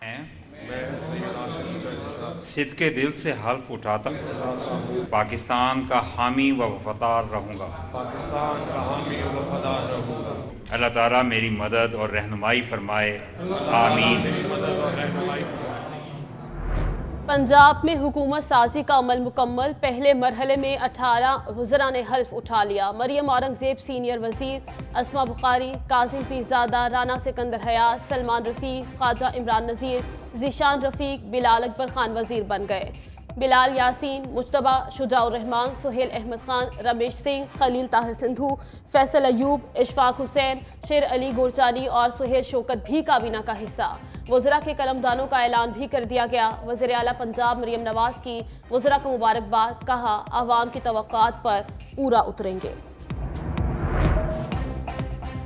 मैं सैयद आशिक हुसैन शाह सिद्के दिल से हल्फ उठाता हूँ, पाकिस्तान का हामी व वफादार रहूँगा। पाकिस्तान का हामी और वफादार रहूँगा। अल्लाह ताला मेरी मदद और रहनुमाई फरमाए, अल्लाह ताला आमीन। मेरी मदद और रहनुमाई फरमाए। पंजाब में हुकूमत साजी का अमल मुकम्मल। पहले मरहले में 18 वज़रा ने हल्फ उठा लिया। मरियम औरंगजेब सीनियर वजीर, अस्मा बुखारी, काजिम पीरजादा, राना सिकंदर हयात, सलमान रफ़ीक, ख्वाजा इमरान नज़ीर, ज़ीशान रफ़ीक, बिलाल अकबर खान वजीर बन गए। बिलाल यासीन, मुज्तबा शुजाउर रहमान, सुहेल अहमद खान, रमेश सिंह, खलील ताहिर सिंधु, फैसल अयूब, इशफाक हुसैन, शेर अली गोरचानी और सुहेल शौकत भी काबीना का हिस्सा। वज़रा के कलमदानों का ऐलान भी कर दिया गया। वज़ीर आला पंजाब मरियम नवाज की वज़रा को मुबारकबाद, कहा आवाम की तवक्कात पर पूरा उतरेंगे।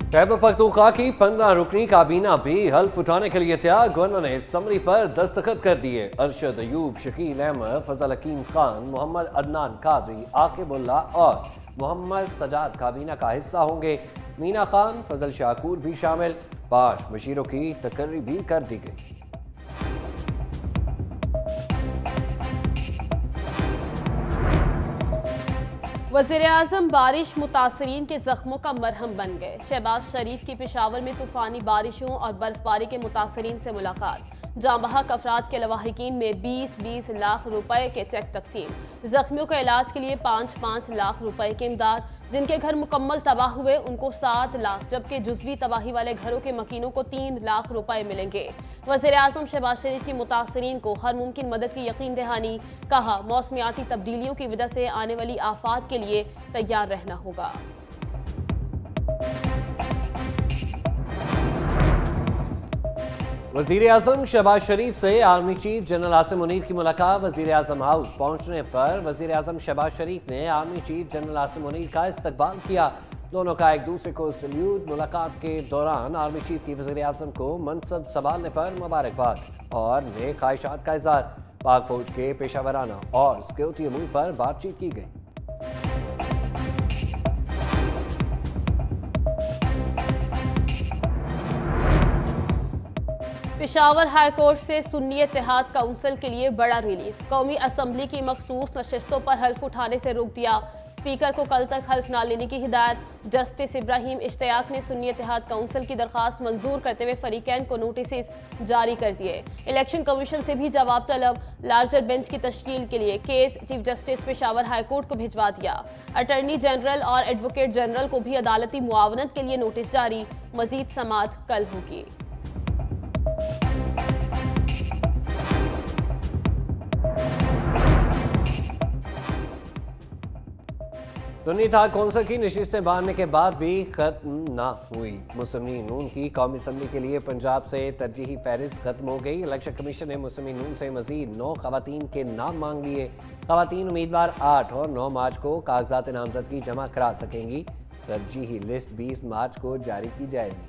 खैबर पख्तूनख्वा की 15 रुकनी काबीना भी हल्फ उठाने के लिए तैयार। गवर्नर ने समरी पर दस्तखत कर दिए। अरशद अयूब, शकील अहमद, फजल हकीम खान, मोहम्मद अदनान कादरी, आकिबुल्ला और मोहम्मद सजाद काबीना का हिस्सा होंगे। मीना खान, फजल शाकूर भी शामिल। 5 मशीरों की तकर्री भी कर दी गई। वज़ीर-ए-आज़म बारिश मुतासरीन के जख्मों का मरहम बन गए। शहबाज शरीफ की पेशावर में तूफ़ानी बारिशों और बर्फबारी के मुतासरीन से मुलाकात। जाँ बहक अफराद के लवाहिकीन में 20-20 लाख रुपए के चेक तकसीम। जख्मियों के इलाज के लिए 5-5 लाख रुपए की इमदाद। जिनके घर मुकम्मल तबाह हुए उनको 7 लाख, जबकि जुज़वी तबाही वाले घरों के मकीनों को 3 लाख रुपए मिलेंगे। वज़ीर-ए-आज़म शहबाज शरीफ की मुतासरीन को हर मुमकिन मदद की यकीन दहानी। कहा मौसमियाती तब्दीलियों की वजह से आने वाली आफात के लिए तैयार रहना होगा। वज़ीर आज़म शहबाज शरीफ से army chief general Asim Munir की मुलाकात। वज़ीर आज़म हाउस पहुंचने पर वज़ीर आज़म शहबाज शरीफ ने army chief general Asim Munir का इस्तकबाल किया। दोनों का एक दूसरे को सल्यूट। मुलाकात के दौरान आर्मी चीफ की वज़ीर आज़म को मनसब संभालने पर मुबारकबाद और नेक ख्वाहिशात का इज़हार। पाक फौज के पेशावराना और सिक्योरिटी अमूर पर बातचीत की गई। पेशावर हाई कोर्ट से सुन्नी इत्तेहाद काउंसिल के लिए बड़ा रिलीफ। कौमी असम्बली की मखसूस नशिस्तों पर हल्फ उठाने से रोक दिया। स्पीकर को कल तक हल्फ न लेने की हिदायत। जस्टिस इब्राहिम इश्तियाक ने सुन्नी इत्तेहाद काउंसिल की दरख्वास्त मंजूर करते हुए फरीकैन को नोटिस जारी कर दिए। इलेक्शन कमीशन से भी जवाब तलब। लार्जर बेंच की तश्कील के लिए case chief justice Peshawar high court को भिजवा दिया। अटर्नी जनरल और एडवोकेट जनरल को भी अदालती मुआवनत के लिए नोटिस जारी। मजीद समाअत कल होगी। सुन्नी इत्तेहाद कौंसिल की नशिस्तें बांधने के बाद भी खत्म ना हुई। मुस्लिम लीग नून की कौमी असम्बली के लिए पंजाब से तरजीही फहरिस्त खत्म हो गई। इलेक्शन कमीशन ने मुस्लिम लीग नून से मजीद 9 खवातीन के नाम मांग लिए। खवातीन उम्मीदवार 8 और 9 मार्च को कागजात नामजदगी जमा करा सकेंगी। तरजीही लिस्ट 20 मार्च को जारी की जाएगी।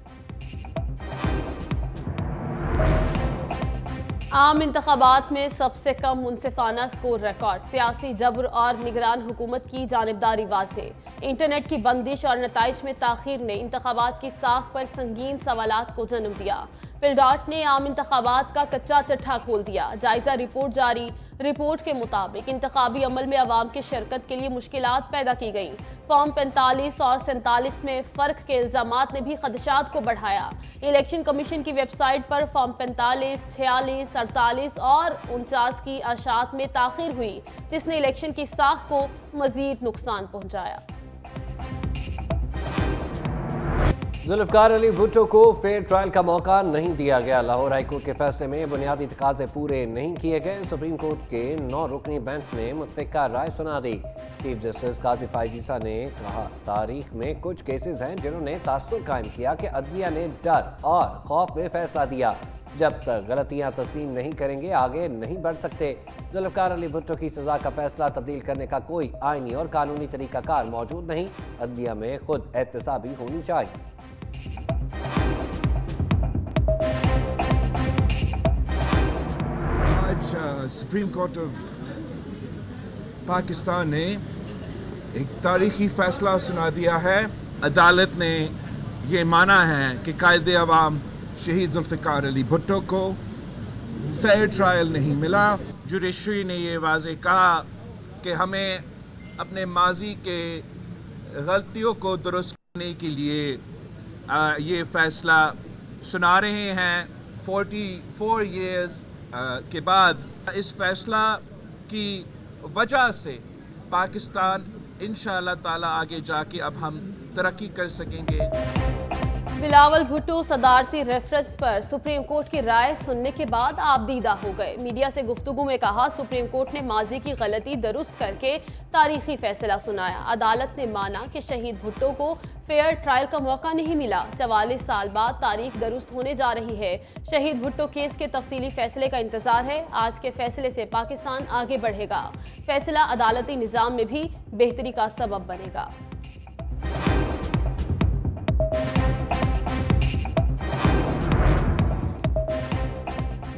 आम इंतखाबात में सबसे कम मुनसिफाना स्कोर रिकॉर्ड। सियासी जबर और निगरान हुकूमत की जानिबदारी वाज़ेह। इंटरनेट की बंदिश और नताइज में ताखीर ने इंतखाबात की साख पर संगीन सवालात को जन्म दिया। पिलडॉट ने आम इंतखाबात का कच्चा चट्ठा खोल दिया। जायजा रिपोर्ट जारी। रिपोर्ट के मुताबिक इंतखाबी अमल में अवाम की शिरकत के लिए मुश्किलात पैदा की गई। फॉर्म 45 और 47 में फ़र्क के इल्ज़ामात ने भी खदशात को बढ़ाया। इलेक्शन कमीशन की वेबसाइट पर फॉर्म 45, 46, 48 और 49 की अशात में ताख़ीर हुई, जिसने इलेक्शन की साख को मज़ीद नुकसान पहुँचाया। जुल्फ़िकार अली भुट्टो को फेयर ट्रायल का मौका नहीं दिया गया। लाहौर हाईकोर्ट के फैसले में बुनियादी तकाजे पूरे नहीं किए गए। सुप्रीम कोर्ट के 9 रुकनी बेंच ने मुत्तफ़िका राय सुना दी। चीफ जस्टिस काजी फायजीसा ने कहा तारीख में कुछ केसेस हैं जिन्होंने तासुर कायम किया कि अदलिया ने डर और खौफ में फैसला दिया। जब तक गलतियां तस्लीम नहीं करेंगे आगे नहीं बढ़ सकते। जुल्फ़िकार अली भुट्टो की सज़ा का फैसला तब्दील करने का कोई आइनी और कानूनी तरीक़ाकार मौजूद नहीं। अदलिया में खुद एहतसाबी होनी चाहिए। आज सुप्रीम कोर्ट ऑफ पाकिस्तान ने एक तारीखी फैसला सुना दिया है। अदालत ने ये माना है कि कायदे अवाम शहीद जुल्फ़िकार अली भुट्टो को फेयर ट्रायल नहीं मिला। जुडिशरी ने ये वाज़े कहा कि हमें अपने माजी के गलतियों को दुरुस्त करने के लिए ये फ़ैसला सुना रहे हैं 44 इयर्स के बाद। इस फ़ैसला की वजह से पाकिस्तान इंशाअल्लाह ताला आगे जाके अब हम तरक्की कर सकेंगे। बिलावल भुट्टो सदारती रेफरेंस पर सुप्रीम कोर्ट की राय सुनने के बाद आपदीदा हो गए। मीडिया से गुफ्तगू में कहा, सुप्रीम कोर्ट ने माजी की गलती दुरुस्त करके तारीखी फैसला सुनाया। अदालत ने माना कि शहीद भुट्टो को फेयर ट्रायल का मौका नहीं मिला। 44 साल बाद तारीख दुरुस्त होने जा रही है। शहीद भुट्टो केस के तफसीली फैसले का इंतजार है। आज के फैसले से पाकिस्तान आगे बढ़ेगा। फैसला अदालती निज़ाम में भी बेहतरी का सबब बनेगा।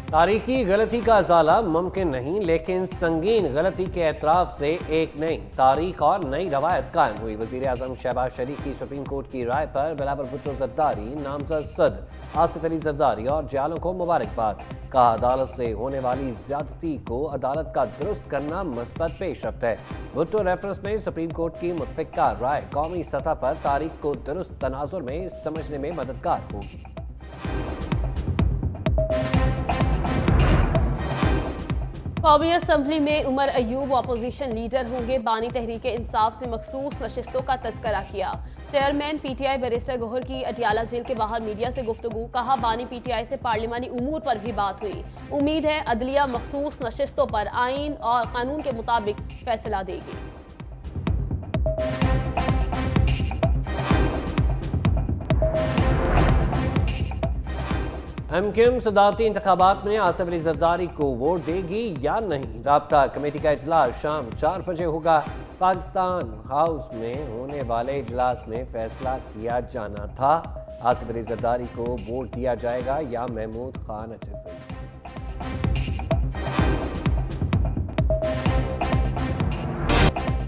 तारीखी गलती का अजाला मुमकिन नहीं, लेकिन संगीन गलती के एतराफ़ से एक नई तारीख और नई रवायत कायम हुई। वज़ीर आज़म शहबाज शरीफ की सुप्रीम कोर्ट की राय पर बिलावल भुट्टो ज़रदारी, नामज़द सद आसिफ अली ज़रदारी और जालों को मुबारकबाद। कहा, अदालत से होने वाली ज्यादती को अदालत का दुरुस्त करना मस्बत पेशरफ्त है। भुट्टो रेफरेंस में सुप्रीम कोर्ट की मुतफ़िका राय कौमी सतह पर तारीख को दुरुस्त तनाजुर में समझने में मददगार होगी। कौमी असम्बली में उमर अयूब अपोजिशन लीडर होंगे। बानी तहरीक इंसाफ से मखसूस नशिस्तों का तस्करा किया। चेयरमैन पीटीआई बैरिस्टर गौहर की अटियाला जेल के बाहर मीडिया से गुफ्तगू। कहा, बानी पीटीआई से पार्लिमानी उमूर पर भी बात हुई। उम्मीद है अदलिया मखसूस नशिस्तों पर आइन और कानून के मुताबिक फैसला देगी। एमक्यूएम सदारती इंतखाबात में आसिफ अली ज़रदारी को वोट देगी या नहीं। राब्ता कमेटी का इजलास शाम 4 बजे होगा। पाकिस्तान हाउस में होने वाले इजलास में फैसला किया जाना था, आसिफ अली ज़रदारी को वोट दिया जाएगा या महमूद खान अचरफी।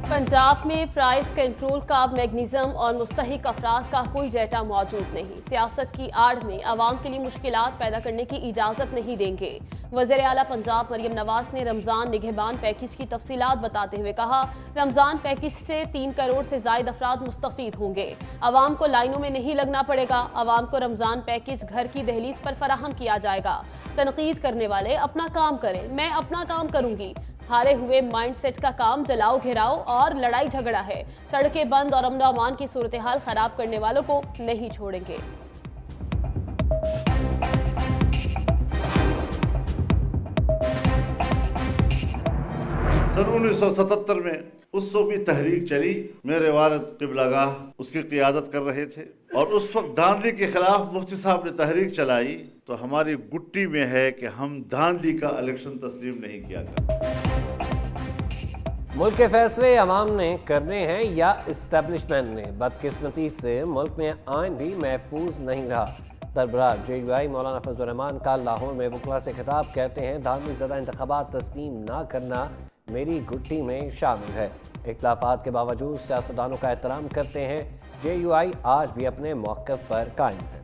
पंजाब में प्राइस कंट्रोल का मैकेनिज्म और मुस्तहिक अफराद का कोई डेटा मौजूद नहीं। सियासत की आड़ में अवाम के लिए मुश्किलात पैदा करने की इजाज़त नहीं देंगे। वज़ीर आला पंजाब मरियम नवाज ने रमज़ान निगहबान पैकेज की तफसीलात बताते हुए कहा, रमज़ान पैकेज से 3 करोड़ से ज़ायद अफराद मुस्तफ़ीद होंगे। अवाम को लाइनों में नहीं लगना पड़ेगा। अवाम को रमज़ान पैकेज घर की दहलीज पर फराहम किया जाएगा। तनकीद करने वाले अपना काम करें, मैं अपना काम करूंगी। हारे हुए माइंडसेट का काम जलाओ घेराओ और लड़ाई झगड़ा है। सड़कें बंद और अमन अमान की सूरत हाल खराब करने वालों को नहीं छोड़ेंगे। सन 1977 में उस वक्त भी तहरीक चली। मेरे वालिद क़िबलागाह उसकी क़ियादत कर रहे थे और उस वक्त धांधली के खिलाफ मुफ्ती साहब ने तहरीक चलाई। तो हमारी गुट्टी में है कि हम धांधली का इलेक्शन तस्लीम नहीं किया करते। मुल्क के फैसले अवाम ने करने हैं या इस्टेब्लिशमेंट ने। बदकिस्मती से मुल्क में आइन भी महफूज नहीं रहा। सरबराह JUI मौलाना फजल रहमान का लाहौर में वकला से खिताब कहते हैं, धांधली ज़दा इंतखाबात तस्लीम ना करना मेरी गुट्टी में शामिल है। इख्तिलाफात के बावजूद सियासतदानों का एहतराम करते हैं। JUI आज भी अपने मौक़िफ़ पर कायम है।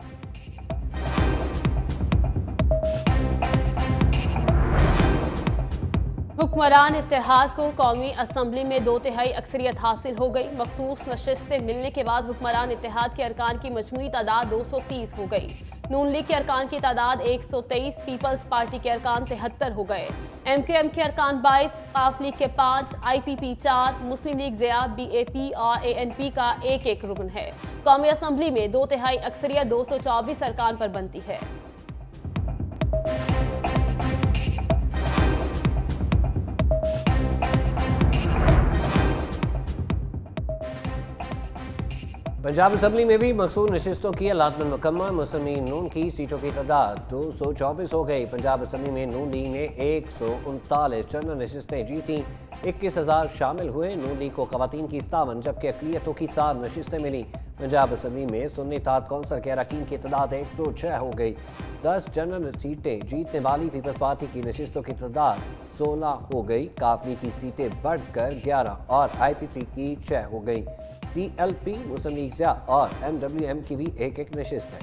हुक्मरान इत्तेहाद को कौमी असम्बली में 2/3 अक्सरियत हासिल हो गई। मखसूस नशिस्तें मिलने के बाद हुक्मरान इत्तेहाद के अरकान की मजमूई तादाद 230 हो गई। नून लीग के अरकान की तादाद 123, पीपल्स पार्टी के अरकान 73 हो गए। MQM के अरकान 22, काफ लीग के 5, IPP 4, मुस्लिम लीग ज़िया, BAP और ANP का 1-1 रुकन है। कौमी असम्बली में 2/3 अक्सरियत 224 अरकान पर बनती है। पंजाब असम्बली में भी मखसूस नशिस्तों की अलाटमेंट मुकम्मल। मुस्लिम नून की सीटों की तादाद 224 हो गई। पंजाब असम्बली में नून लीग ने 139 जनरल नशिस्तें जीती। 21,000 शामिल हुए। नून लीग को खवातीन की 57 जबकि अक़लियतों की 7 नशिस्तें मिली। पंजाब असम्बली में सुन्नी इत्तेहाद कौंसिल के अरकान की तादाद 106 हो गई। 10 जनरल सीटें जीतने वाली पीपल्स पार्टी की नशिस्तों की तादाद 16 हो गई। काफली की सीटें बढ़कर 11 और IPP की 6 हो गई। TLP, मुस्लिम लीग ज़िया और MWM की भी 1-1 नशिस्त है।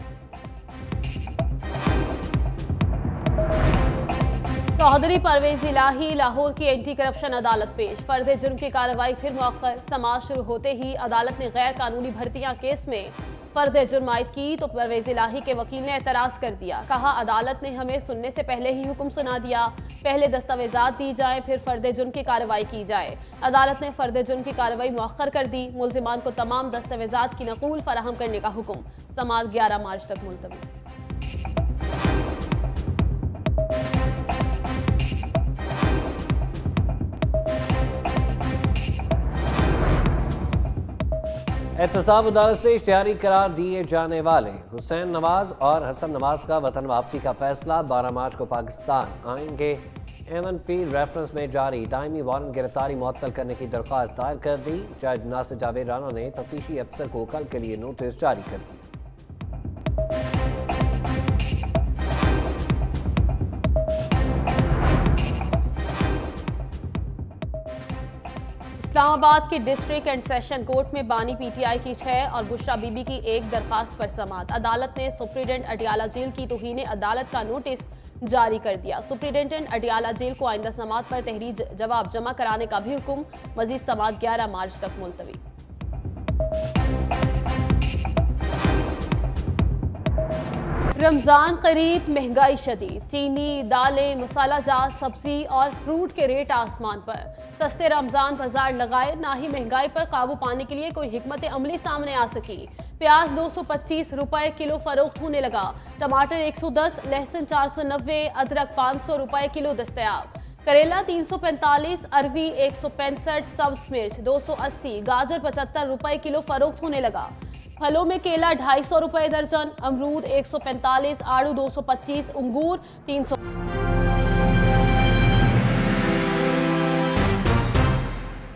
चौधरी परवेज इलाही लाहौर की एंटी करप्शन अदालत पेश। फर्द जुर्म की कार्रवाई फिर मुअख्खर। समाअत शुरू होते ही अदालत ने गैर कानूनी भर्तियां केस में फर्द जुर्म आयद की तो परवेज इलाही के वकील ने एतराज कर दिया। कहा, अदालत ने हमें सुनने से पहले ही हुक्म सुना दिया। पहले दस्तावेजात दी जाए, फिर फर्द जुर्म की कार्रवाई की जाए। अदालत ने फर्द जुर्म की कार्रवाई मुअख्खर कर दी। मुल्जिमान को तमाम दस्तावेजात की नकूल फराहम करने का हुक्म। समाअत 11 मार्च तक मुलतवी। एहतसाब अदालत से इश्तिहारी करार दिए जाने वाले हुसैन नवाज और हसन नवाज का वतन वापसी का फैसला 12 मार्च को पाकिस्तान आएंगे। एवन फी रेफरेंस में जारी टाइमी वारंट गिरफ्तारी मुअत्तल करने की दरख्वास्त दायर कर दी। जज नासिर जावेद राना ने तफ्तीशी अफसर को कल के लिए नोटिस जारी कर दी। इस्लामाबाद के डिस्ट्रिक्ट एंड सेशन कोर्ट में बानी पीटीआई की 6 और बुशरा बीबी की 1 दरखास्त पर समाअत। अदालत ने सुप्रीडेंट अडियाला जेल की तौहीन अदालत का नोटिस जारी कर दिया। सुप्रीडेंटेंट अडियाला जेल को आइंदा समाअत पर तहरीर जवाब जमा कराने का भी हुक्म। मजीद समाअत 11 मार्च तक मुलतवी। रमजान करीब, महंगाई शदीद। चीनी, दालें, मसाला जात, सब्जी और फ्रूट के रेट आसमान पर। सस्ते रमजान बाजार लगाए, ना ही महंगाई पर काबू पाने के लिए कोई हिकमत अमली सामने आ सकी। प्याज 225 रुपए किलो फरोख्त होने लगा। टमाटर 110, लहसुन 490, अदरक 500 रुपए किलो दस्तयाब। करेला 345, अरवी 165, सब्ज मिर्च 280, गाजर 75 रुपए किलो फरोख्त होने लगा। फलों में केला 250 रुपए दर्जन, अमरूद 145, आड़ू 225, अंगूर 300।